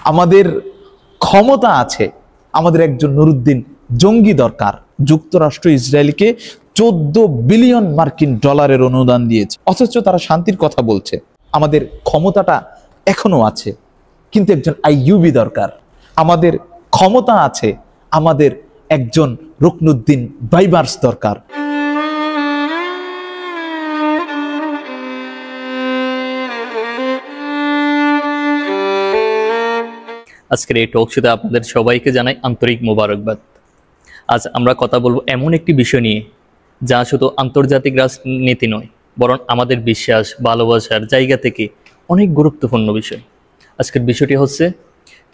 আমাদের ক্ষমতা আছে, আমাদের একজন নুরুদ্দিন জঙ্গি দরকার। যুক্তরাষ্ট্র ইসরায়েলকে 14 বিলিয়ন মার্কিন ডলারের অনুদান দিয়েছে, অথচ তারা শান্তির কথা বলছে। আমাদের ক্ষমতাটা এখনো আছে, কিন্তু একজন আইয়ুবি দরকার। আমাদের ক্ষমতা আছে, আমাদের একজন রুকনুদ্দিন বাইবার্স দরকার। আজকের এই টক শোতে আপনাদের সবাইকে জানাই আন্তরিক মোবারকবাদ। আজ আমরা কথা বলবো এমন একটি বিষয় নিয়ে যা শুধু আন্তর্জাতিক রাজনীতি নয়, বরং আমাদের বিশ্বাস ভালোবাসার জায়গা থেকে অনেক গুরুত্বপূর্ণ বিষয়। আজকের বিষয়টি হচ্ছে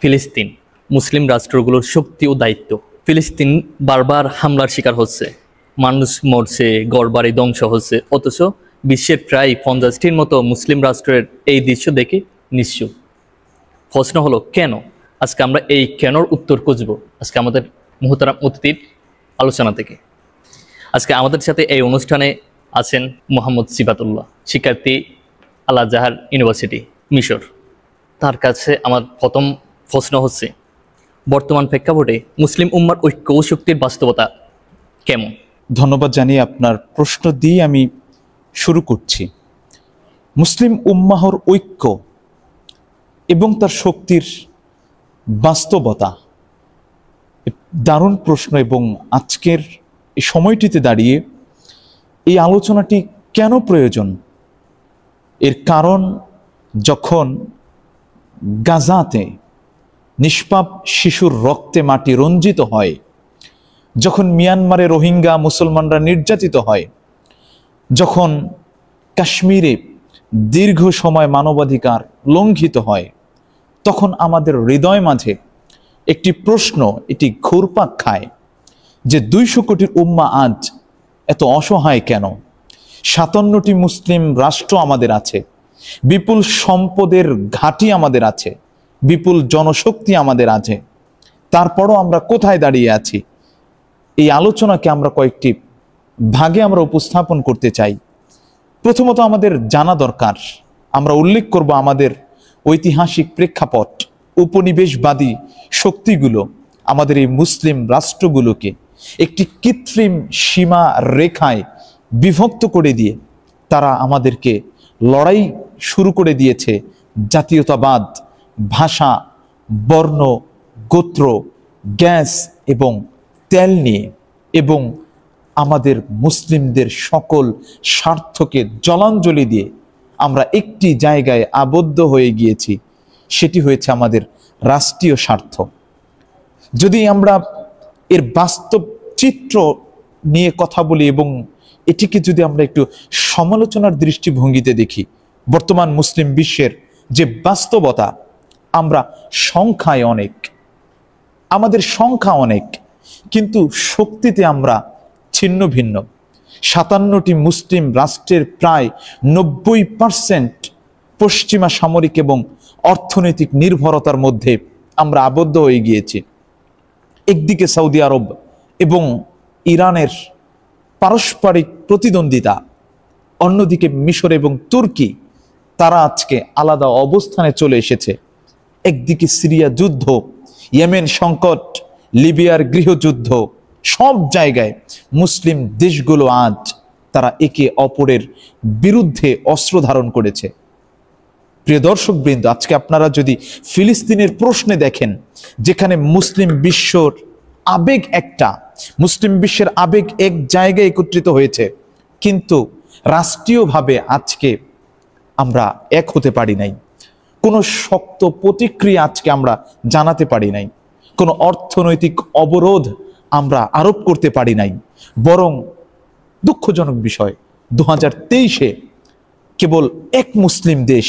ফিলিস্তিন, মুসলিম রাষ্ট্রগুলোর শক্তি ও দায়িত্ব। ফিলিস্তিন বারবার হামলার শিকার হচ্ছে, মানুষ মরছে, ঘরবাড়ি ধ্বংস হচ্ছে, অথচ বিশ্বের প্রায় 50টির মতো মুসলিম রাষ্ট্রের এই দৃশ্য দেখে নিশ্চুপ। প্রশ্ন হলো কেন? আজকে আমরা এই কেনর উত্তর খুঁজবো আজকে আমাদের মুহতারাম অতিথির আলোচনা থেকে। আজকে আমাদের সাথে এই অনুষ্ঠানে আছেন মোহাম্মদ সিফাতুল্লাহ, শিক্ষার্থী আল আজহার ইউনিভার্সিটি মিশর। তার কাছে আমার প্রথম প্রশ্ন হচ্ছে, বর্তমান প্রেক্ষাপটে মুসলিম উম্মার ঐক্য ও শক্তির বাস্তবতা কেমন? ধন্যবাদ জানিয়ে আপনার প্রশ্ন দিয়ে আমি শুরু করছি। মুসলিম উম্মাহর ঐক্য এবং তার শক্তির বাস্তবতা দারুণ প্রশ্ন, এবং আজকের এই সময়টিতে দাঁড়িয়ে এই আলোচনাটি কেন প্রয়োজন? এর কারণ, যখন গাজাতে নিষ্পাপ শিশুর রক্তে মাটি রঞ্জিত হয়, যখন মিয়ানমারে রোহিঙ্গা মুসলমানরা নির্যাতিত হয়, যখন কাশ্মীরে দীর্ঘ সময় মানবাধিকার লঙ্ঘিত হয়, তখন আমাদের হৃদয় মাঝে একটি প্রশ্ন এটি ঘুরপাক খায় যে 200 কোটির উম্মা আজ এত অসহায় কেন? 57টি মুসলিম রাষ্ট্র আমাদের আছে, বিপুল সম্পদের ঘাঁটি আমাদের আছে, বিপুল জনশক্তি আমাদের আছে, তারপরও আমরা কোথায় দাঁড়িয়ে আছি? এই আলোচনাকে আমরা কয়েকটি ভাগে আমরা উপস্থাপন করতে চাই। প্রথমত আমাদের জানা দরকার, আমরা উল্লেখ করব আমাদের ঐতিহাসিক প্রেক্ষাপট। উপনিবেশবাদী শক্তিগুলো আমাদের এই মুসলিম রাষ্ট্রগুলোকে একটি কৃত্রিম সীমা রেখায় বিভক্ত করে দিয়ে তারা আমাদেরকে লড়াই শুরু করে দিয়েছে জাতীয়তাবাদ, ভাষা, বর্ণ, গোত্র, গ্যাস এবং তেল নিয়ে, এবং আমাদের মুসলিমদের সকল স্বার্থকে জলাঞ্জলি দিয়ে আমরা একটি জায়গায় আবদ্ধ হয়ে গিয়েছি, সেটি হয়েছে আমাদের রাষ্ট্রীয় স্বার্থ। যদি আমরা এর বাস্তব চিত্র নিয়ে কথা বলি এবং এটিকে যদি আমরা একটু সমালোচনার দৃষ্টিভঙ্গিতে দেখি, বর্তমান মুসলিম বিশ্বের যে বাস্তবতা, আমরা সংখ্যায় অনেক, আমাদের সংখ্যা অনেক, কিন্তু শক্তিতে আমরা ছিন্ন ভিন্ন। 57টি মুসলিম রাষ্ট্রের প্রায় 90% পশ্চিমা সামরিক এবং অর্থনৈতিক নির্ভরতার মধ্যে আমরা আবদ্ধ হয়ে গিয়েছি। একদিকে সৌদি আরব এবং ইরানের পারস্পরিক প্রতিদ্বন্দ্বিতা, অন্যদিকে মিশর এবং তুর্কি, তারা আজকে আলাদা অবস্থানে চলে এসেছে। একদিকে সিরিয়া যুদ্ধ, ইয়েমেন সংকট, লিবিয়ার গৃহযুদ্ধ, সব জায়গায় মুসলিম দেশগুলো আজ তারা একে অপরের বিরুদ্ধে অস্ত্র ধারণ করেছে। প্রিয় দর্শক বৃন্দ, আজকে আপনারা যদি ফিলিস্তিনের প্রশ্নে দেখেন, যেখানে মুসলিম বিশ্বর আবেগ একটা, মুসলিম বিশ্বের আবেগ এক জায়গায় একত্রিত হয়েছে, কিন্তু রাষ্ট্রীয়ভাবে আজকে আমরা এক হতে পারি নাই। কোনো শক্ত প্রতিক্রিয়া আজকে আমরা জানাতে পারি নাই, কোনো অর্থনৈতিক অবরোধ আমরা আরোপ করতে পারি নাই। বরং দুঃখজনক বিষয়, 2023-এ কেবল এক মুসলিম দেশ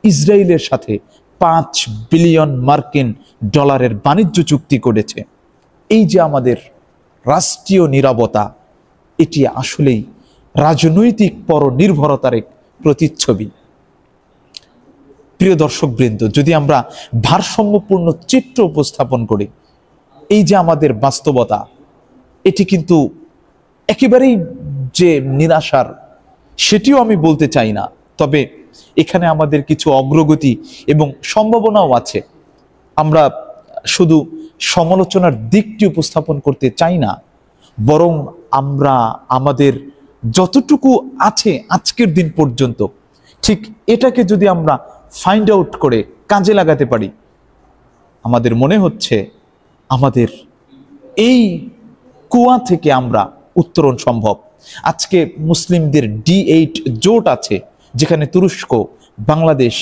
ইসরায়েলের সাথে 5 বিলিয়ন মার্কিন ডলারের বাণিজ্য চুক্তি করেছে। এই যে আমাদের রাষ্ট্রীয় নীরবতা, এটি আসলেই রাজনৈতিক পরনির্ভরতার এক প্রতিচ্ছবি। প্রিয় দর্শকবৃন্দ, যদি আমরা ভারসাম্যপূর্ণ চিত্র উপস্থাপন করি, এই যে আমাদের বাস্তবতা, এটি কিন্তু একেবারেই যে নিরাশার, সেটিও আমি বলতে চাই না, তবে এখানে আমাদের কিছু অগ্রগতি এবং সম্ভাবনাও আছে। আমরা শুধু সমালোচনার দিকটি উপস্থাপন করতে চাই না, বরং আমরা আমাদের যতটুকু আছে আজকের দিন পর্যন্ত ঠিক এটাকে যদি আমরা ফাইন্ড আউট করে কাজে লাগাতে পারি, আমাদের মনে হচ্ছে আমাদের এই কুয়া থেকে আমরা উত্তরণ সম্ভব। আজকে মুসলিমদের D8 জোট আছে, যেখানে তুরস্ক, বাংলাদেশ,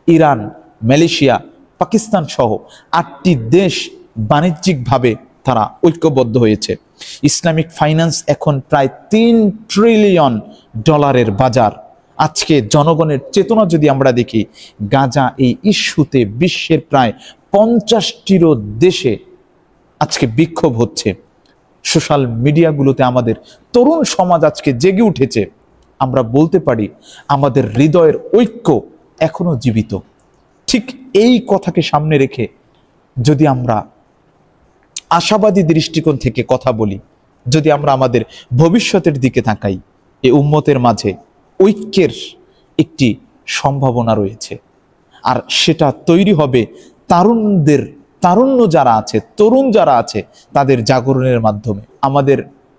ইরান, মালয়েশিয়া, পাকিস্তান সহ 8টি দেশ বাণিজ্যিকভাবে তারা ঐক্যবদ্ধ হয়েছে। ইসলামিক ফাইন্যান্স এখন প্রায় $3 ট্রিলিয়ন বাজার। আজকে জনগণের চেতনা যদি আমরা দেখি, গাজা এই ইস্যুতে বিশ্বের প্রায় 50টিরও দেশে আজকে বিক্ষোভ হচ্ছে। সোশ্যাল মিডিয়াগুলোতে আমাদের তরুণ সমাজ আজকে জেগে উঠেছে। আমরা বলতে পারি আমাদের হৃদয়ের ঐক্য এখনো জীবিত। ঠিক এই কথাকে সামনে রেখে যদি আমরা আশাবাদী দৃষ্টিকোণ থেকে কথা বলি, যদি আমরা আমাদের ভবিষ্যতের দিকে তাকাই, এই উম্মতের মাঝে ঐক্যের একটি সম্ভাবনা রয়েছে। আর সেটা তৈরি হবে তারুণ্য যারা আছে, তরুণ যারা আছে, তাদের জাগরণের মাধ্যমে। আমাদের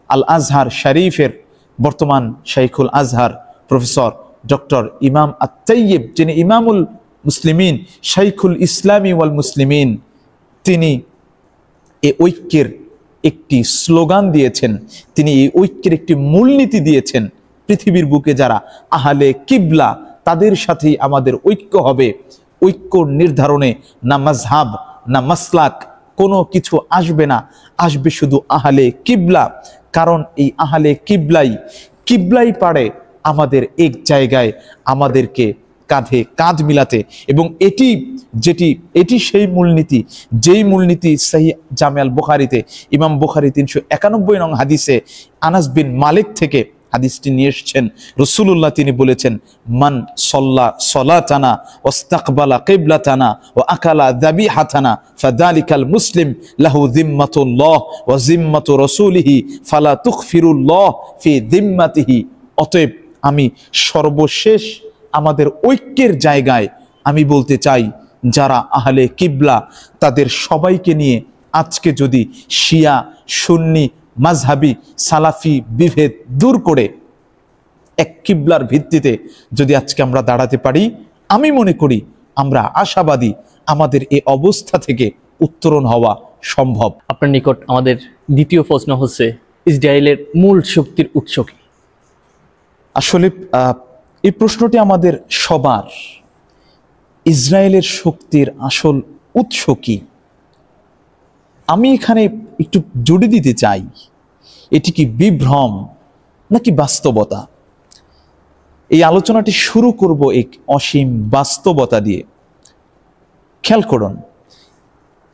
আল আজহার শরীফের বর্তমান শাইখুল আজহার প্রফেসর ডক্টর ইমাম আত-তাইয়িব, যিনি ইমামুল মুসলিমিন, শাইখুল ইসলামী ওয়াল মুসলিমিন, তিনি এই ঐক্যের একটি স্লোগান দিয়েছেন, তিনি এই ঐক্যের একটি মূলনীতি দিয়েছেন। পৃথিবীর বুকে যারা আহলে কিবলা, তাদের সাথেই আমাদের ঐক্য হবে। ঐক্য নির্ধারণে না মাযহাব না মাসলাক কোনো কিছু আসবে না, আসবে শুধু আহলে কিবলা। কারণ এই আহলে কিবলাই পারে আমাদের এক জায়গায় আমাদেরকে কাঁধে কাঁধ মিলাতে। এবং এটি সেই মূলনীতি, যেই মূলনীতি সহিহ জামে আল বুখারীতে ইমাম বুখারী 391 নং হাদিসে আনাস বিন মালিক থেকে হাদিসটি নিয়ে এসেছেন। রাসূলুল্লাহ তিনি বলেছেন, মান সাল্লা সালাতানা ওয়াস্তাকবালা কিবলাতানা ওয়া আকালা যাবিহাতানা ফাযালিকাল মুসলিম লাহু যিম্মাতুল্লাহ ওয়া যিম্মাতু রাসূলিহি ফালা তুগফিরুল্লাহ ফি যিম্মাতিহি। অতএব আমি সর্বশেষ আমাদের ঐক্যের জায়গায় আমি বলতে চাই, যারা আহলে কিবলা তাদের সবাইকে নিয়ে আজকে যদি শিয়া, সুন্নি, মাযহাবি, সালাফি বিভেদ দূর করে এক কিবলার ভিত্তিতে যদি আজকে আমরা দাঁড়াতে পারি, আমি মনে করি আমরা আশাবাদী আমাদের এই অবস্থা থেকে উত্তরণ হওয়া সম্ভব। আপনার নিকট আমাদের দ্বিতীয় প্রশ্ন হচ্ছে, ইসরায়েলের মূল শক্তির উৎস কি? আসলে এই প্রশ্নটি আমাদের সবার। ইসরায়েলের শক্তির আসল উৎস কি? আমি এখানে একটু জুড়ে দিতে চাই, এটি কি বিভ্রম নাকি বাস্তবতা? এই আলোচনাটি শুরু করব এক অসীম বাস্তবতা দিয়ে। খেয়াল করুন,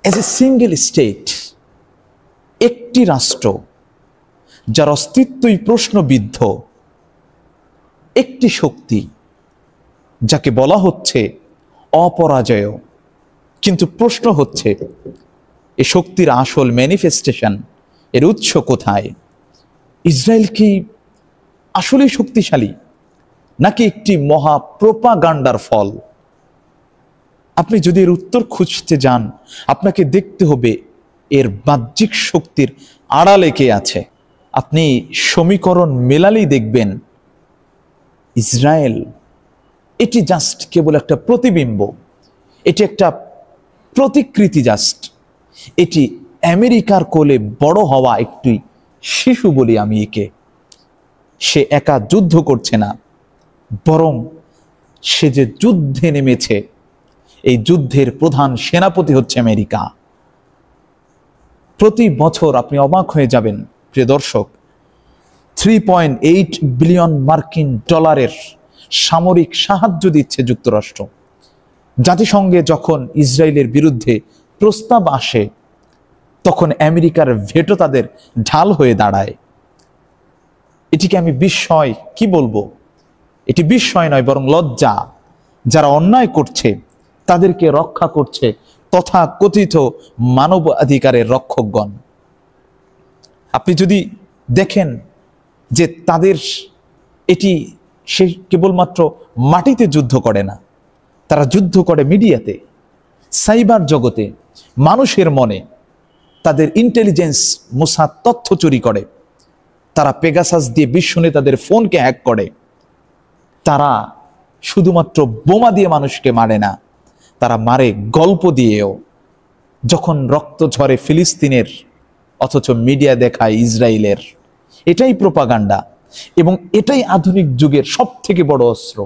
এজ এ সিঙ্গেল স্টেট, একটি রাষ্ট্র যার অস্তিত্বই প্রশ্নবিদ্ধ, একটি শক্তি যাকে বলা হচ্ছে অপরাজেয়। কিন্তু প্রশ্ন হচ্ছে, এই শক্তির আসল ম্যানিফেস্টেশন, এর উৎস কোথায়? ইসরায়েল কি আসলেই শক্তিশালী নাকি একটি মহা প্রোপাগান্ডার ফল? আপনি যদি এর উত্তর খুঁজতে যান, আপনাকে দেখতে হবে এর বাহ্যিক শক্তির আড়ালে কে আছে। আপনি সমীকরণ মেলালেই দেখবেন ইসরায়েল এটি জাস্ট কেবল একটা প্রতিবিম্ব, এটি একটা প্রতিকৃতি জাস্ট। এটি আমেরিকার কোলে বড় হওয়া একটি শিশু বলি আমি একে। সে একা যুদ্ধ করছে না, বরং সে যে যুদ্ধে নেমেছে, এই যুদ্ধের প্রধান সেনাপতি হচ্ছে আমেরিকা। প্রতি বছর আপনি অবাক হয়ে যাবেন প্রিয় দর্শক, 3.8 বিলিয়ন মার্কিন ডলারের সামরিক সাহায্য দিচ্ছে যুক্তরাষ্ট্র। জাতিসংঘে যখন ইসরায়েলের বিরুদ্ধে প্রস্তাব আসে, তখন আমেরিকার ভেটো তাদের ঢাল হয়ে দাঁড়ায়। এটিকে আমি বিস্ময় কি বলবো, এটি বিস্ময় নয় বরং লজ্জা। যারা অন্যায় করছে তাদেরকে রক্ষা করছে তথা কথিত মানবাধিকারের রক্ষকগণ। আপনি যদি দেখেন যে তাদের এটি, সে কেবলমাত্র মাটিতে যুদ্ধ করে না, তারা যুদ্ধ করে মিডিয়াতে। সাইবার জগতে মানুষের মনে তাদের ইন্টেলিজেন্স মোসাদ তথ্য চুরি করে, তারা পেগাসাস দিয়ে বিশ্ব নেতাদের ফোনকে হ্যাক করে। তারা শুধুমাত্র বোমা দিয়ে মানুষকে মারে না, তারা মারে গল্প দিয়েও। যখন রক্ত ঝরে ফিলিস্তিনের, অথচ মিডিয়া দেখায় ইসরায়েলের। এটাই প্রোপাগান্ডা, এবং এটাই আধুনিক যুগের সব থেকে বড় অস্ত্র,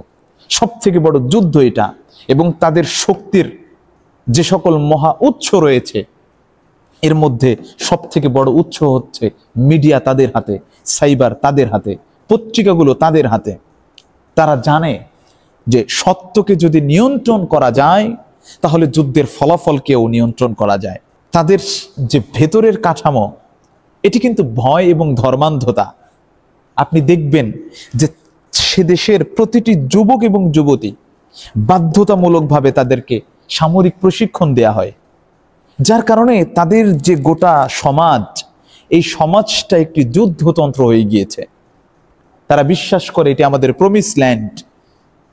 সব থেকে বড় যুদ্ধ এটা। এবং তাদের শক্তির যে সকল মহা উৎস রয়েছে, এর মধ্যে সব থেকে বড় উৎস হচ্ছে মিডিয়া তাদের হাতে, সাইবার তাদের হাতে, পত্রিকাগুলো তাদের হাতে। তারা জানে যে সত্যকে যদি নিয়ন্ত্রণ করা যায়, তাহলে যুদ্ধের ফলাফলকেও নিয়ন্ত্রণ করা যায়। তাদের যে ভেতরের কাঠামো, এটি কিন্তু ভয় এবং ধর্মান্ধতা। আপনি দেখবেন যে সে দেশের প্রতিটি যুবক এবং যুবতী বাধ্যতামূলকভাবে তাদেরকে সামরিক প্রশিক্ষণ দেয়া হয়, যার কারণে তাদের যে গোটা সমাজ, এই সমাজটা একটি যুদ্ধতন্ত্র হয়ে গিয়েছে। তারা বিশ্বাস করে এটি আমাদের প্রমিস ল্যান্ড,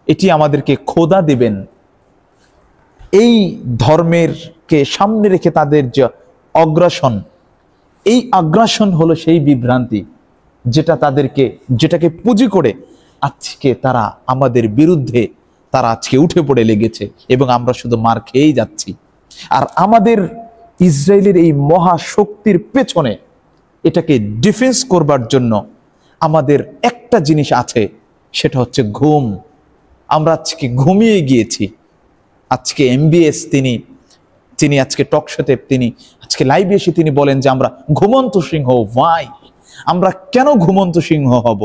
এটি আমাদেরকে খোদা দেবেন। এই ধর্মেরকে সামনে রেখে তাদের যে অগ্রাসন, এই আগ্রাসন হলো সেই বিভ্রান্তি যেটাকে পুঁজি করে আজকে তারা আমাদের বিরুদ্ধে তারা আজকে উঠে পড়ে লেগেছে, এবং আমরা শুধু মার খেয়েই যাচ্ছি। আর আমাদের ইসরায়েলের এই মহাশক্তির পেছনে এটাকে ডিফেন্স করবার জন্য আমাদের একটা জিনিস আছে, সেটা হচ্ছে ঘুম। আমরা আজকে ঘুমিয়ে গিয়েছি। আজকে MBS তিনি আজকে টকশোতে তিনি আজকে লাইভে এসে তিনি বলেন যে আমরা ঘুমন্ত সিংহ। ভাই, আমরা কেন ঘুমন্ত সিংহ হব?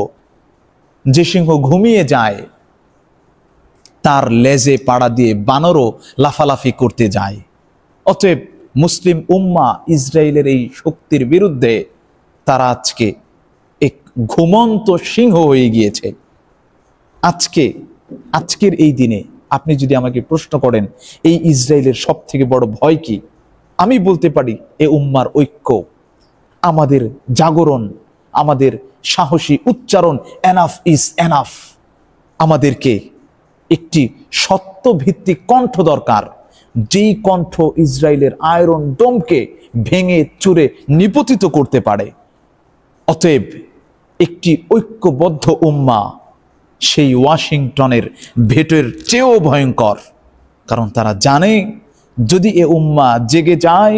যে সিংহ ঘুমিয়ে যায়, তার লেজে পাড়া দিয়ে বানরও লাফালাফি করতে যায়। অতএব মুসলিম উম্মাহ ইসরায়েলের এই শক্তির বিরুদ্ধে তারা আজকে এক ঘুমন্ত সিংহ হয়ে গিয়েছে। আজকের এই দিনে আপনি যদি আমাকে প্রশ্ন করেন এই ইসরায়েলের সব থেকে বড় ভয় কি, আমি বলতে পারি এ উম্মার ঐক্য, আমাদের জাগরণ, আমাদের সাহসী উচ্চারণ, এনাফ ইজ এনাফ। আমাদেরকে একটি সত্যভিত্তিক কণ্ঠ দরকার, যেই কণ্ঠ ইসরায়েলের আয়রন ডোমকে ভেঙে চুরে নিপতিত করতে পারে। অতএব একটি ঐক্যবদ্ধ উম্মাহ সেই ওয়াশিংটনের ভেটোর চেয়েও ভয়ঙ্কর, কারণ তারা জানে যদি এ উম্মাহ জেগে যায়,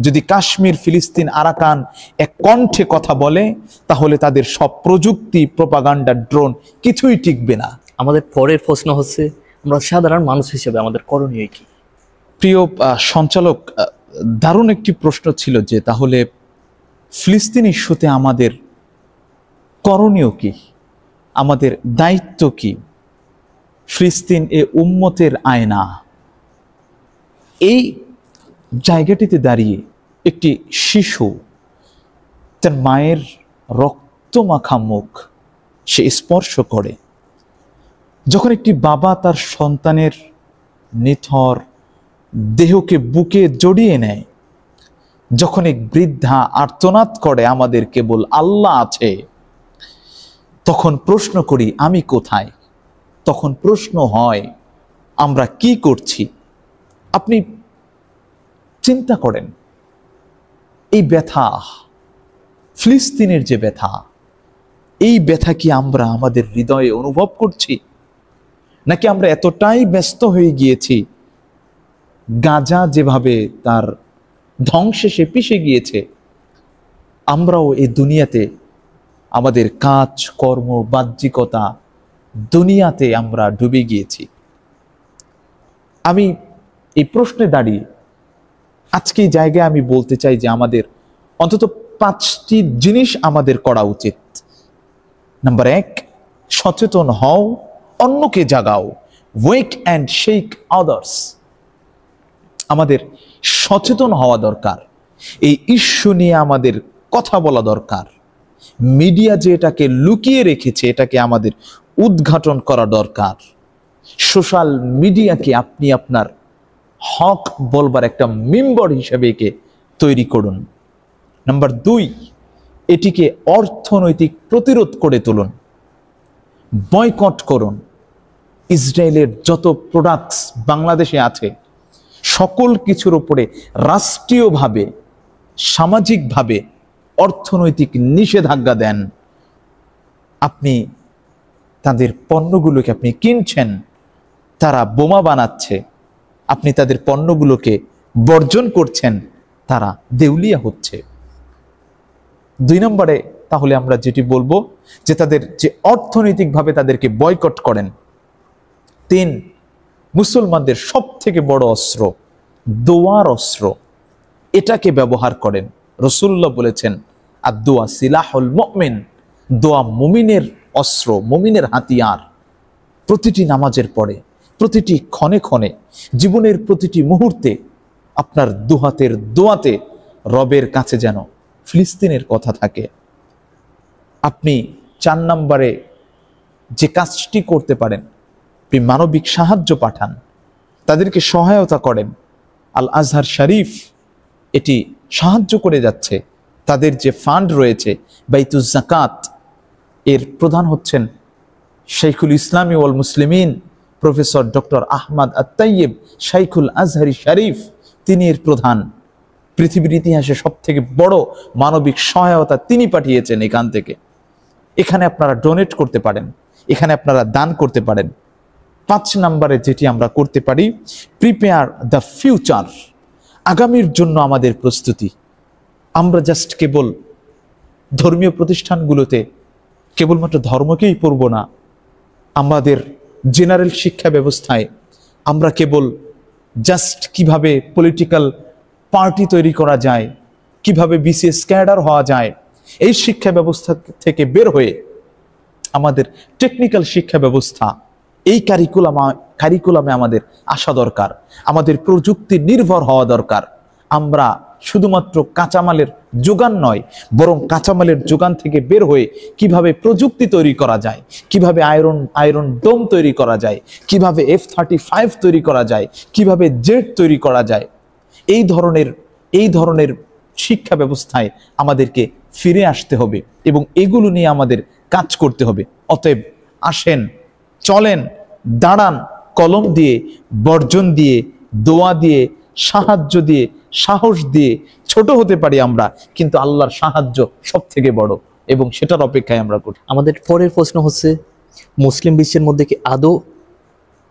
যদি কাশ্মীর, ফিলিস্তিন, আরাকান এক কণ্ঠে কথা বলে, তাহলে তাদের সব প্রযুক্তি, প্রোপাগান্ডা, ড্রোন কিছুই টিকবে না। আমাদের পরের প্রশ্ন হচ্ছে, আমরা সাধারণ মানুষ হিসেবে আমাদের করণীয় কি? প্রিয় সঞ্চালক, দারুণ একটি প্রশ্ন ছিল যে তাহলে ফিলিস্তিন ইস্যুতে আমাদের করণীয় কি, আমাদের দায়িত্ব কি? ফিলিস্তিন এ উম্মতের আয়না। এই জায়গাটিতে দাঁড়িয়ে একটি শিশু তার মায়ের রক্তমাখা মুখ সে স্পর্শ করে। যখন একটি বাবা তার সন্তানের নিথর দেহকে বুকে জড়িয়ে নেয়, যখন এক বৃদ্ধা আর্তনাদ করে আমাদের কেবল আল্লাহ আছে, তখন প্রশ্ন করি আমি কোথায়? তখন প্রশ্ন হয় আমরা কি করছি? আপনি চিন্তা করেন, এই ব্যথা, ফিলিস্তিনের যে ব্যথা, এই ব্যথা কি আমরা আমাদের হৃদয়ে অনুভব করছি, নাকি আমরা এতটাই ব্যস্ত হয়ে গিয়েছি, গাজা যেভাবে তার ধ্বংসে সে পিষে গিয়েছে, আমরাও এই দুনিয়াতে আমাদের কাজ কর্ম বাহ্যিকতা দুনিয়াতে আমরা ডুবে গিয়েছি? আমি এই প্রশ্নে দাঁড়িয়ে আজকে এই জায়গায় আমি বলতে চাই যে আমাদের অন্তত 5টি জিনিস আমাদের করা উচিত। নাম্বার 1, সচেতন হও, অন্যকে জাগাও। ওয়েক অ্যান্ড শেক আদার্স। আমাদের সচেতন হওয়া দরকার, এই ইস্যু নিয়ে আমাদের কথা বলা দরকার। মিডিয়া যে এটাকে লুকিয়ে রেখেছে, এটাকে আমাদের উদ্ঘাটন করা দরকার। সোশ্যাল মিডিয়াকে আপনি আপনার হক বলবার একটা মেম্বার হিসেবে একে তৈরি করুন। নাম্বার 2, এটিকে অর্থনৈতিক প্রতিরোধ করে তুলুন, বয়কট করুন। ইসরায়েলের যত প্রোডাক্টস বাংলাদেশে আছে সকল কিছুর উপরে রাষ্ট্রীয়ভাবে, সামাজিকভাবে, অর্থনৈতিক নিষেধাজ্ঞা দেন। আপনি তাদের পণ্যগুলোকে আপনি কিনছেন, তারা বোমা বানাচ্ছে, আপনি তাদের পণ্যগুলোকে বর্জন করছেন, তারা দেউলিয়া হচ্ছে। 2 নম্বরে তাহলে আমরা যেটি বলবো যে তাদের যে অর্থনৈতিকভাবে তাদেরকে বয়কট করেন। 3, মুসলমানদের সব থেকে বড় অস্ত্র দোয়ার অস্ত্র, এটাকে ব্যবহার করেন। রাসূলুল্লাহ বলেছেন আদ-দুআ সিলাহুল মুমিন, দোয়া মুমিনের অস্ত্র, মুমিনের হাতিয়ার। প্রতিটি নামাজের পরে, প্রতিটি ক্ষণে ক্ষণে, জীবনের প্রতিটি মুহূর্তে আপনার দুহাতের দোয়াতে রবের কাছে যেন ফিলিস্তিনের কথা থাকে। আপনি 4 নম্বরে যে কাজটি করতে পারেন, আপনি মানবিক সাহায্য পাঠান, তাদেরকে সহায়তা করেন। আল আজহার শরীফ এটি সাহায্য করে যাচ্ছে। তাদের যে ফান্ড রয়েছে বাইতুজ যাকাত, এর প্রধান হচ্ছেন শাইখুল ইসলামী ওয়াল মুসলিমিন প্রফেসর ডক্টর আহমদ আত-তাইয়িব শাইখুল আজহারি শরীফ, তিনি এর প্রধান। পৃথিবীর ইতিহাসে সবথেকে বড় মানবিক সহায়তা তিনি পাঠিয়েছেন এখান থেকে। এখানে আপনারা ডোনেট করতে পারেন, এখানে আপনারা দান করতে পারেন। 5 নম্বরে যেটি আমরা করতে পারি, প্রিপেয়ার দ্য ফিউচার, আগামীর জন্য আমাদের প্রস্তুতি। আমরা জাস্ট কেবল ধর্মীয় প্রতিষ্ঠানগুলোতে কেবলমাত্র ধর্মকেই পড়ব না, আমাদের জেনারেল শিক্ষা ব্যবস্থায় আমরা কেবল জাস্ট কিভাবে পলিটিক্যাল পার্টি তৈরি করা যায়, কিভাবে বিসিএস ক্যাডার হওয়া যায়, এই শিক্ষা ব্যবস্থা থেকে বের হয়ে আমাদের টেকনিক্যাল শিক্ষা ব্যবস্থা, এই কারিকুলামে আমাদের আসা দরকার। আমাদের প্রযুক্তি নির্ভর হওয়া দরকার। আমরা শুধুমাত্র কাঁচামালের যোগান নয়, বরং কাঁচামালের যোগান থেকে বের হয়ে কিভাবে প্রযুক্তি তৈরি করা যায়, কিভাবে আয়রন ডোম তৈরি করা যায়, কিভাবে F-35 তৈরি করা যায়, কিভাবে জেট তৈরি করা যায়, এই ধরনের শিক্ষা ব্যবস্থায় আমাদেরকে ফিরে আসতে হবে এবং এগুলো নিয়ে আমাদের কাজ করতে হবে। অতএব আসেন, চলেন, দাঁড়ান, কলম দিয়ে, বর্জন দিয়ে, দোয়া দিয়ে, সাহায্য দিয়ে, সাহস দিয়ে। ছোট হতে পারি আমরা, কিন্তু আল্লাহর সাহায্য সব থেকে বড় এবং সেটার অপেক্ষায় আমরা করি। আমাদের পরের প্রশ্ন হচ্ছে, মুসলিম বিশ্বের মধ্যে কি আদৌ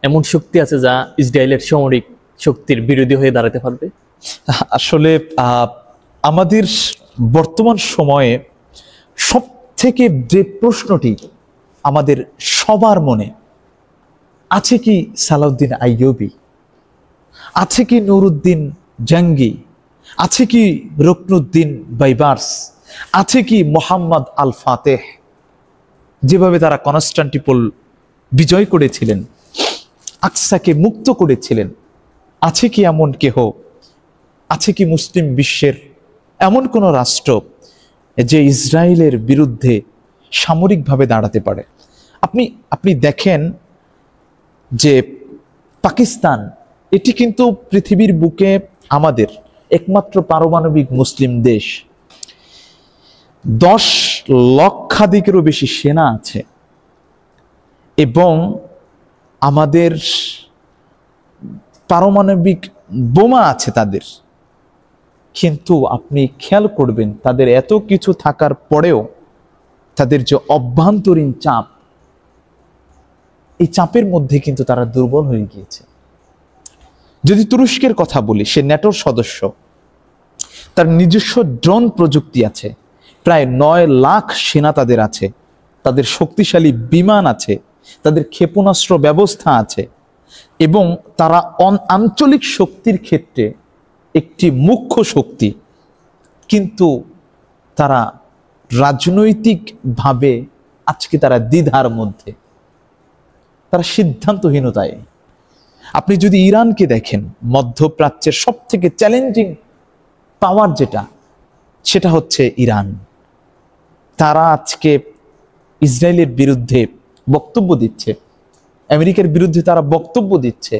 এমন শক্তি আছে যা ইসরায়েলের সামরিক শক্তির বিরোধী হয়ে দাঁড়াতে পারবে? আসলে আমাদের বর্তমান সময়ে সব থেকে যে প্রশ্নটি আমাদের সবার মনে আছে, কি সালাউদ্দিন আইয়ুবী, আছে কি নুরুদ্দিন জঙ্গি, আছে কি রুকনুদ্দিন বাইবার্স, আছে কি মোহাম্মদ আল ফাতেহ, যেভাবে তারা কনস্টান্টিনোপল বিজয় করেছিলেন, আকসাকে মুক্ত করেছিলেন। আছে কি এমন কেহ, আছে কি মুসলিম বিশ্বের এমন কোন রাষ্ট্র যে ইসরায়েলের বিরুদ্ধে সামরিকভাবে দাঁড়াতে পারে? আপনি দেখেন যে পাকিস্তান, এটি কিন্তু পৃথিবীর বুকে আমাদের একমাত্র পারমাণবিক মুসলিম দেশ। 10 লক্ষাধিকেরও বেশি সেনা আছে এবং আমাদের পারমাণবিক বোমা আছে তাদের। কিন্তু আপনি খেয়াল করবেন, তাদের এত কিছু থাকার পরেও তাদের যে অভ্যন্তরীণ চাপ, এই চাপের মধ্যে কিন্তু তারা দুর্বল হয়ে গিয়েছে। যদি তুরস্কের কথা বলি, সে ন্যাটোর সদস্য, তার নিজস্ব ড্রোন প্রযুক্তি আছে, প্রায় 9 লাখ সেনা তাদের আছে, তাদের শক্তিশালী বিমান আছে, তাদের ক্ষেপণাস্ত্র ব্যবস্থা আছে এবং তারা আঞ্চলিক শক্তির ক্ষেত্রে একটি মুখ্য শক্তি। কিন্তু তারা রাজনৈতিকভাবে আজকে তারা দ্বিধার মধ্যে, তারা সিদ্ধান্তহীনতায়। আপনি যদি ইরানকে দেখেন, মধ্যপ্রাচ্যের সব থেকে চ্যালেঞ্জিং পাওয়ার সেটা হচ্ছে ইরান। তারা আজকে ইসরায়েলের বিরুদ্ধে বক্তব্য দিচ্ছে, আমেরিকার বিরুদ্ধে তারা বক্তব্য দিচ্ছে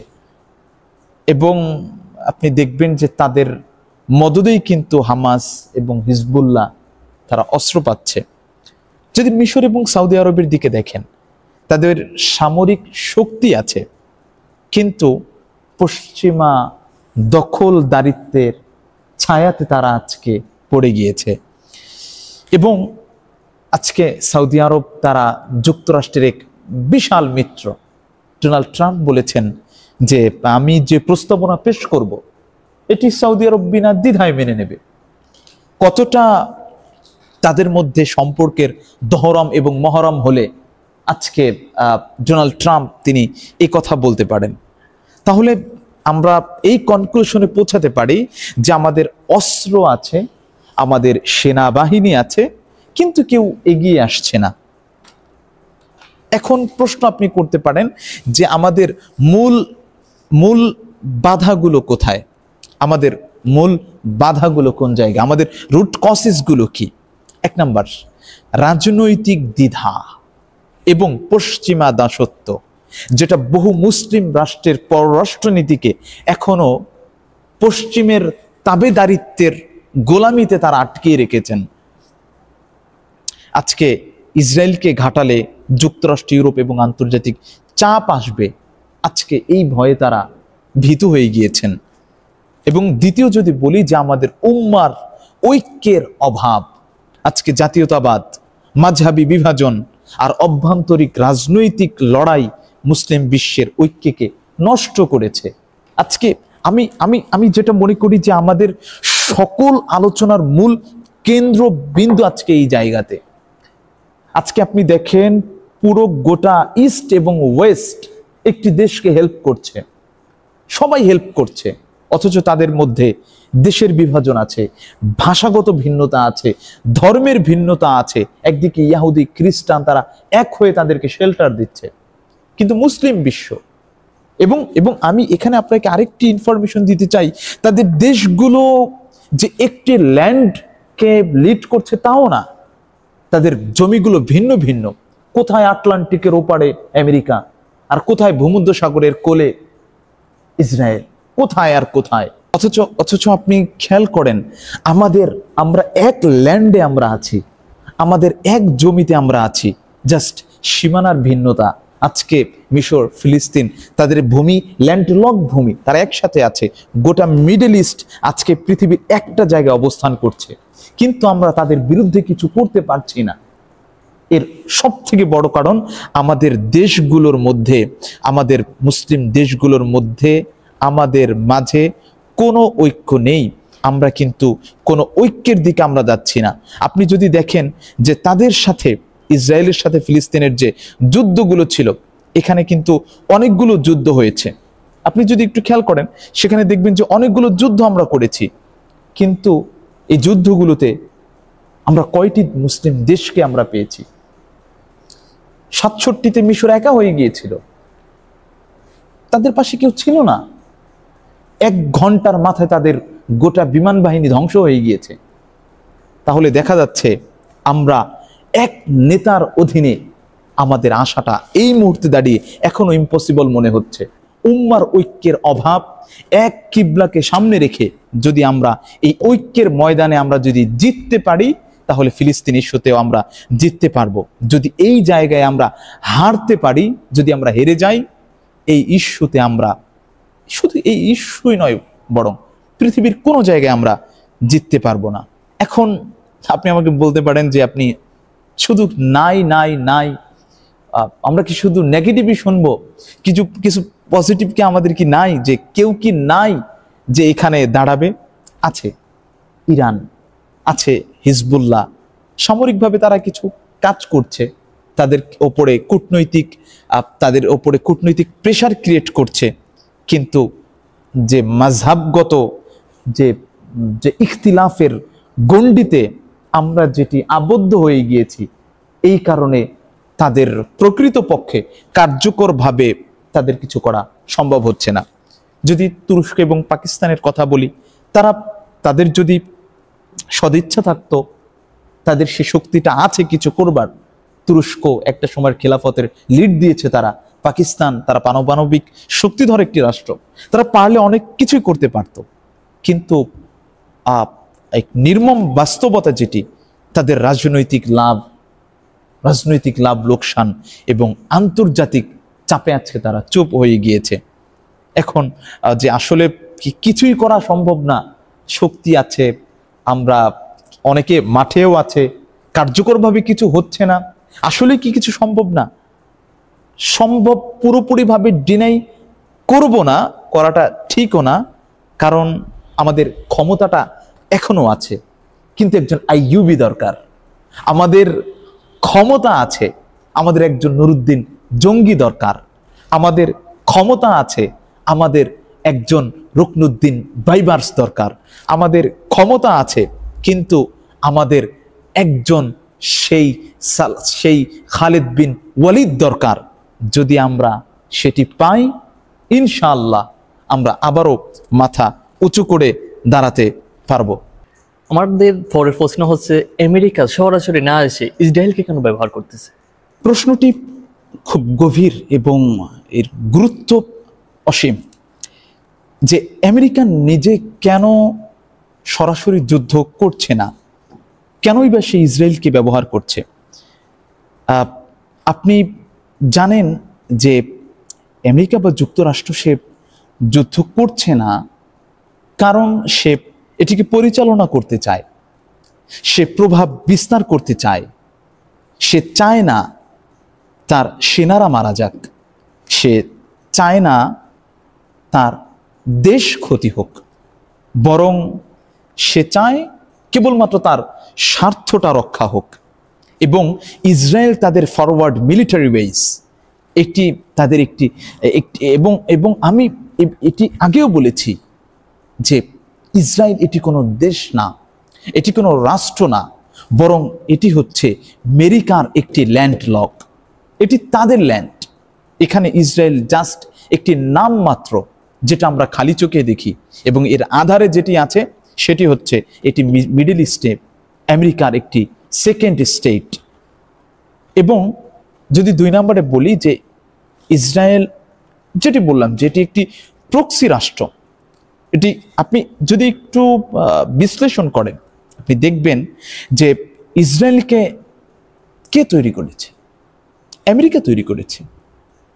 এবং আপনি দেখবেন যে তাদের মদদেই কিন্তু হামাস এবং হিজবুল্লাহ তারা অস্ত্র পাচ্ছে। যদি মিশর এবং সৌদি আরবের দিকে দেখেন, তাদের সামরিক শক্তি আছে, কিন্তু পশ্চিমা দখলদারিত্বের ছায়াতে তারা আজকে পড়ে গিয়েছে। এবং আজকে সৌদি আরব তারা যুক্তরাষ্ট্রের এক বিশাল মিত্র। ডোনাল্ড ট্রাম্প বলেছেন যে আমি যে প্রস্তাবনা পেশ করব এটি সৌদি আরব বিনা দ্বিধায় মেনে নেবে। কতটা তাদের মধ্যে সম্পর্কের দহরম এবং মহরম হলে আজকে ডোনাল্ড ট্রাম্প তিনি এই কথা বলতে পারেন। তাহলে আমরা এই কনক্লুশনে পৌঁছাতে পারি যে আমাদের অস্ত্র আছে, আমাদের সেনাবাহিনী আছে, কিন্তু কেউ এগিয়ে আসছে না। এখন প্রশ্ন আপনি করতে পারেন যে আমাদের মূল বাধাগুলো কোথায়, আমাদের মূল বাধাগুলো কোন জায়গায়, আমাদের রুট কসেসগুলো কি? 1 নাম্বার, রাজনৈতিক দ্বিধা এবং পশ্চিমা দাসত্ব, যেটা বহু মুসলিম রাষ্ট্রের পররাষ্ট্রনীতিকে এখনো পশ্চিমের তাবেদারিত্বের গোলামিতে তারা আটকিয়ে রেখেছেন। আজকে ইসরায়েলকে ঘাটালে যুক্তরাষ্ট্র, ইউরোপ এবং আন্তর্জাতিক চাপ আসবে, আজকে এই ভয়ে তারা ভীতু হয়ে গিয়েছেন। এবং দ্বিতীয় যদি বলি যে আমাদের উম্মার ঐক্যের অভাব, আজকে জাতীয়তাবাদ, মাযহাবী বিভাজন আর অভ্যন্তরিক রাজনৈতিক লড়াই মুসলিম বিশ্বের ঐক্যকে নষ্ট করেছে। আজকে আমি আমি আমি যেটা মনে করি যে আমাদের সকল আলোচনার মূল কেন্দ্রবিন্দু আজকে এই জায়গাতে। আজকে আপনি দেখেন পুরো গোটা ইস্ট এবং ওয়েস্ট একটি দেশকে হেল্প করছে, সবাই হেল্প করছে, অথচ তাদের মধ্যে দেশের বিভাজন আছে, ভাষাগত ভিন্নতা আছে, ধর্মের ভিন্নতা আছে। একদিকে ইহুদি খ্রিস্টান তারা এক হয়ে তাদেরকে শেল্টার দিচ্ছে, কিন্তু মুসলিম বিশ্ব এবং এবং আমি এখানে আপনাকে আরেকটি ইনফরমেশন দিতে চাই, তাদের দেশগুলো যে একটি ল্যান্ডকে লিড করছে তাও না, তাদের জমিগুলো ভিন্ন ভিন্ন। কোথায় আটলান্টিকের ওপারে আমেরিকা, আর কোথায় ভূমধ্যসাগরের কোলে ইসরায়েল, কোথায় আর কোথায়। অথচ আপনি খেয়াল করেন আমরা এক ল্যান্ডে আমরা আছি, আমাদের এক জমিতে আমরা আছি, জাস্ট সীমানার ভিন্নতা। আজকে মিশর, ফিলিস্তিন তাদের ভূমি ল্যান্ডলক ভূমি, তারা একসাথে আছে। গোটা মিডল ইস্ট আজকে পৃথিবীর একটা জায়গায় অবস্থান করছে, কিন্তু আমরা তাদের বিরুদ্ধে কিছু করতে পারছি না। এর সব থেকে বড় কারণ আমাদের দেশগুলোর মধ্যে, আমাদের মুসলিম দেশগুলোর মধ্যে আমাদের মাঝে কোনো ঐক্য নেই। আমরা কিন্তু কোনো ঐক্যের দিকে আমরা যাচ্ছি না। আপনি যদি দেখেন যে তাদের সাথে, ইসরায়েলের সাথে ফিলিস্তিনের যে যুদ্ধগুলো ছিল, এখানে কিন্তু অনেকগুলো যুদ্ধ হয়েছে। আপনি যদি একটু খেয়াল করেন সেখানে দেখবেন যে অনেকগুলো যুদ্ধ আমরা করেছি, কিন্তু এই যুদ্ধগুলোতে আমরা কয়টি মুসলিম দেশকে আমরা পেয়েছি? 67তে মিশর একা হয়ে গিয়েছিল, তাদের পাশে কেউ ছিল না। 1 ঘন্টার মাথায় তাদের গোটা বিমান বাহিনী ধ্বংস হয়ে গিয়েছে। তাহলে দেখা যাচ্ছে আমরা এক নেতার অধীনে আমাদের আশাটা এই মুহূর্তে দাঁড়িয়ে এখনো ইম্পসিবল মনে হচ্ছে। উম্মার ঐক্যের অভাব, এক কিবলাকে সামনে রেখে যদি আমরা এই ঐক্যের ময়দানে আমরা যদি জিততে পারি, তাহলে ফিলিস্তিন ইস্যুতেও আমরা জিততে পারবো। যদি এই জায়গায় আমরা হারতে পারি, যদি আমরা হেরে যাই, এই ইস্যুতে আমরা, শুধু এই ইস্যুই নয় বরং পৃথিবীর কোনো জায়গায় আমরা জিততে পারবো না। এখন আপনি আমাকে বলতে পারেন যে আপনি শুধু নাই নাই নাই, আমরা কি শুধু নেগেটিভই শুনবো? কিছু পজিটিভ কি আমাদের কি নাই? যে কেউ কি নাই যে এখানে দাঁড়াবে? আছে ইরান, আছে হিজবুল্লাহ, সামরিকভাবে তারা কিছু কাজ করছে, তাদের ওপরে কূটনৈতিক প্রেশার ক্রিয়েট করছে। কিন্তু যে মাযহাবগত যে ইখতিলাফের গণ্ডিতে আমরা যেটি আবদ্ধ হয়ে গিয়েছি, এই কারণে তাদের প্রকৃতপক্ষে কার্যকরভাবে তাদের কিছু করা সম্ভব হচ্ছে না। যদি তুরস্ক এবং পাকিস্তানের কথা বলি, তাদের যদি সদিচ্ছা থাকতো, তাদের সে শক্তিটা আছে কিছু করবার। তুরস্ক একটা সময়ের খেলাফতের লিড দিয়েছে, পাকিস্তান তারা পারমাণবিক শক্তিধর একটি রাষ্ট্র, তারা পারলে অনেক কিছুই করতে পারত। কিন্তু এক নির্মম বাস্তবতা যেটি, তাদের রাজনৈতিক লাভ লোকসান এবং আন্তর্জাতিক চাপে আছে, তারা চুপ হয়ে গিয়েছে। এখন যে আসলে কিছুই করা সম্ভব না, শক্তি আছে, আমরা অনেকে মাঠেও আছে, কার্যকরভাবে কিছু হচ্ছে না, আসলে কি কিছু সম্ভব না? সম্ভব পুরোপুরিভাবে ডিনাই করব না, করাটা ঠিকও না, কারণ আমাদের ক্ষমতাটা এখনো আছে, কিন্তু একজন আইয়ুবি দরকার। আমাদের ক্ষমতা আছে, আমাদের একজন নুরুদ্দিন জঙ্গি দরকার। আমাদের ক্ষমতা আছে, আমাদের একজন রুকনুদ্দিন বাইবার্স দরকার। আমাদের ক্ষমতা আছে, কিন্তু আমাদের একজন সেই খালিদ বিন ওয়ালিদ দরকার। যদি আমরা সেটি পাই, ইনশাআল্লাহ আমরা আবারও মাথা উঁচু করে দাঁড়াতে পারবো। আমাদের পরের প্রশ্ন হচ্ছে, আমেরিকা সরাসরি না এসে ইসরায়েলকে কেন ব্যবহার করতেছে? প্রশ্নটি খুব গভীর এবং এর গুরুত্ব অসীম। যে আমেরিকা নিজে কেন সরাসরি যুদ্ধ করছে না, কেনই বা সে ইসরায়েলকে ব্যবহার করছে? আপনি জানেন যে আমেরিকা বা যুক্তরাষ্ট্র সে যুদ্ধ করছে না কারণ সে এটিকে পরিচালনা করতে চায়, সে প্রভাব বিস্তার করতে চায়। সে চায় না তার সেনারা মারা যাক, সে চায় না তার দেশ ক্ষতি হোক, বরং সে চায় কেবলমাত্র তার স্বার্থটা রক্ষা হোক। এবং ইসরায়েল তাদের ফরওয়ার্ড মিলিটারি বেস, তাদের একটি এবং আমি এটি আগেও বলেছি যে ইসরায়েল এটি কোনো দেশ না, এটি কোনো রাষ্ট্র না, বরং এটি হচ্ছে আমেরিকার একটি ল্যান্ডলক, এটি তাদের ল্যান্ড। এখানে ইসরায়েল জাস্ট একটি নাম মাত্র, যেটা আমরা খালি চোখে দেখি, এবং এর আধারে যেটি আছে সেটি হচ্ছে এটি মিডল ইস্টে আমেরিকার একটি সেকেন্ড স্টেট। এবং যদি 2 নম্বরে বলি যে ইসরায়েল, যেটি বললাম যে এটি একটি প্রক্সি রাষ্ট্র, এটি আপনি যদি একটু বিশ্লেষণ করেন, আপনি দেখবেন যে ইসরায়েলকে কে তৈরি করেছে? আমেরিকা তৈরি করেছে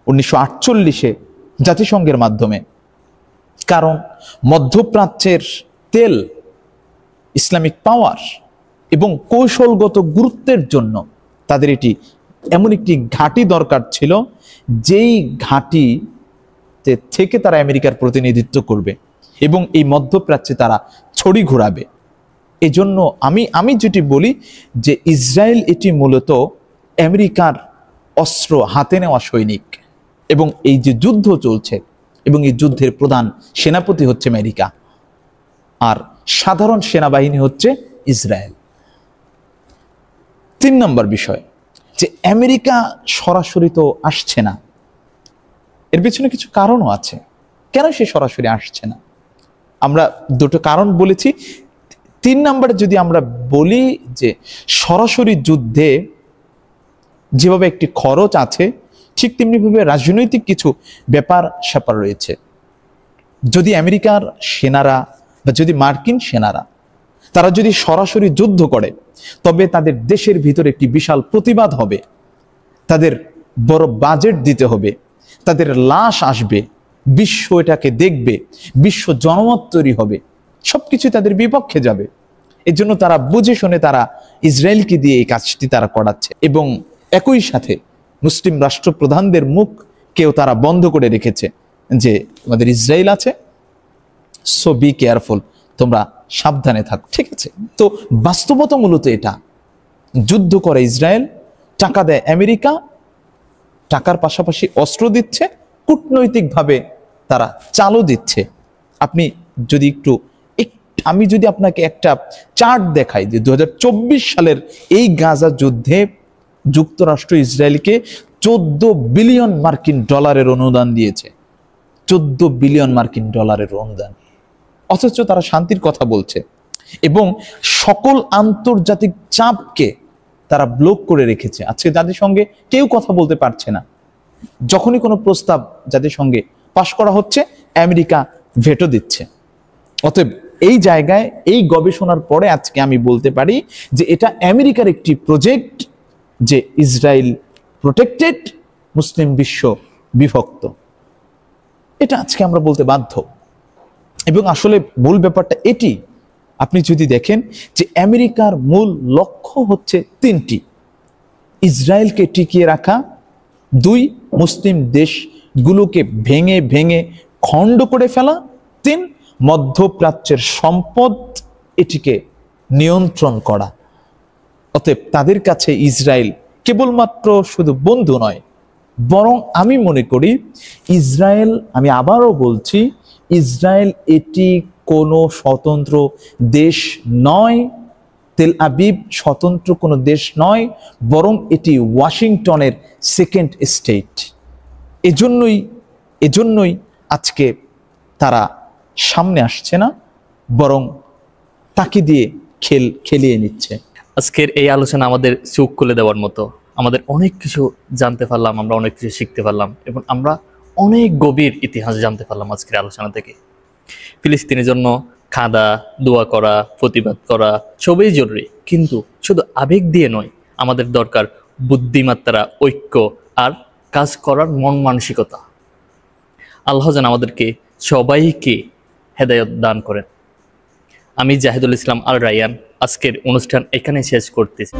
1948-এ জাতিসংঘের মাধ্যমে। কারণ মধ্যপ্রাচ্যের তেল, ইসলামিক পাওয়ার এবং কৌশলগত গুরুত্বের জন্য তাদের এটি এমন একটি ঘাঁটি দরকার ছিল, যেই ঘাঁটিতে থেকে তারা আমেরিকার প্রতিনিধিত্ব করবে এবং এই মধ্যপ্রাচ্যে তারা ছড়ি ঘোরাবে। এজন্য আমি যেটি বলি যে ইসরায়েল এটি মূলত আমেরিকার অস্ত্র হাতে নেওয়া সৈনিক, এবং এই যে যুদ্ধ চলছে এবং এই যুদ্ধের প্রধান সেনাপতি হচ্ছে আমেরিকা, আর সাধারণ সেনাবাহিনী হচ্ছে ইসরায়েল। 3 নম্বর বিষয়, যে আমেরিকা সরাসরি তো আসছে না, এর পিছনে কিছু কারণও আছে। কেন সে সরাসরি আসছে না? আমরা 2টো কারণ বলেছি। 3 নম্বরে যদি আমরা বলি যে সরাসরি যুদ্ধে যেভাবে একটি খরচ আছে, ঠিক তেমনিভাবে রাজনৈতিক কিছু ব্যাপার স্যাপার রয়েছে। যদি আমেরিকার সেনারা বা যদি মার্কিন সেনারা তারা যদি সরাসরি যুদ্ধ করে, তবে তাদের দেশের ভিতরে একটি বিশাল প্রতিবাদ হবে, তাদের বড় বাজেট দিতে হবে, তাদের লাশ আসবে, বিশ্ব এটাকে দেখবে, বিশ্ব জনমত তৈরি হবে, সবকিছু তাদের বিপক্ষে যাবে। এর জন্য তারা বুঝে শুনে তারা ইসরায়েলকে দিয়ে এই কাজটি তারা করাচ্ছে। এবং একই সাথে মুসলিম রাষ্ট্রপ্রধানদের মুখকেও তারা বন্ধ করে রেখেছে যে আমাদের ইসরায়েল আছে, সো বি কেয়ারফুল, তোমরা সাবধানে থাকো। ঠিক আছে, তো বাস্তবতা মূলত এটা। যুদ্ধ করে ইসরায়েল, টাকা দেয় আমেরিকা, টাকার পাশাপাশি অস্ত্র দিচ্ছে, কূটনৈতিকভাবে তারা চালও দিচ্ছে। আপনি যদি আমি যদি আপনাকে একটা চার্ট দেখাই যে 2024 সালের এই গাজা যুদ্ধে যুক্তরাষ্ট্র ইসরায়েলকে 14 বিলিয়ন মার্কিন ডলারের অনুদান দিয়েছে। 14 বিলিয়ন মার্কিন ডলারের অনুদান, অথচ তারা শান্তির কথা বলছে এবং সকল আন্তর্জাতিক চাপকে তারা ব্লক করে রেখেছে। আজকে জাতিসংঘে কেউ কথা বলতে পারছে না। যখনই কোনো প্রস্তাব জাতিসংঘে পাশ করা হচ্ছে, আমেরিকা ভেটো দিচ্ছে। অতএব এই জায়গায় এই গবেষণার পরে আজকে আমি বলতে পারি যে এটা আমেরিকার একটি প্রজেক্ট, যে ইসরায়েল প্রোটেক্টেড, মুসলিম বিশ্ব বিভক্ত। এটা আজকে আমরা বলতে বাধ্য। এবং আসলে মূল ব্যাপারটা এটি, আপনি যদি দেখেন যে আমেরিকার মূল লক্ষ্য হচ্ছে তিনটি: ইসরায়েলকে টিকিয়ে রাখা, দুই, মুসলিম দেশগুলোকে ভেঙে ভেঙে খণ্ড করে ফেলা, তিন, মধ্যপ্রাচ্যের সম্পদ এটিকে নিয়ন্ত্রণ করা। অতএব তাদের কাছে ইসরায়েল কেবলমাত্র শুধু বন্ধু নয়, বরং আমি মনে করি ইসরায়েল, আমি আবারও বলছি, ইসরায়েল এটি কোনো স্বতন্ত্র দেশ নয়, তেল আবিব স্বতন্ত্র কোনো দেশ নয়, বরং এটি ওয়াশিংটনের সেকেন্ড স্টেট। এজন্যই আজকে তারা সামনে আসছে না, বরং তাকে দিয়ে খেলিয়ে নিচ্ছে। আজকের এই আলোচনা আমাদের চোখ খুলে দেওয়ার মতো, আমাদের অনেক কিছু জানতে পারলাম, আমরা অনেক কিছু শিখতে পারলাম এবং আমরা অনেক গভীর ইতিহাস জানতে পারলাম আজকের আলোচনা থেকে। ফিলিস্তিনের জন্য খাদা, দোয়া করা, প্রতিবাদ করা সবই জরুরি, কিন্তু শুধু আবেগ দিয়ে নয়, আমাদের দরকার বুদ্ধিমত্তা, ঐক্য আর কাজ করার মন মানসিকতা। আল্লাহ যেন আমাদেরকে সবাইকে হেদায়েত দান করেন। আমি জাহিদুল ইসলাম আল রায়ান আজকের অনুষ্ঠান এখানে শেষ করতেছি।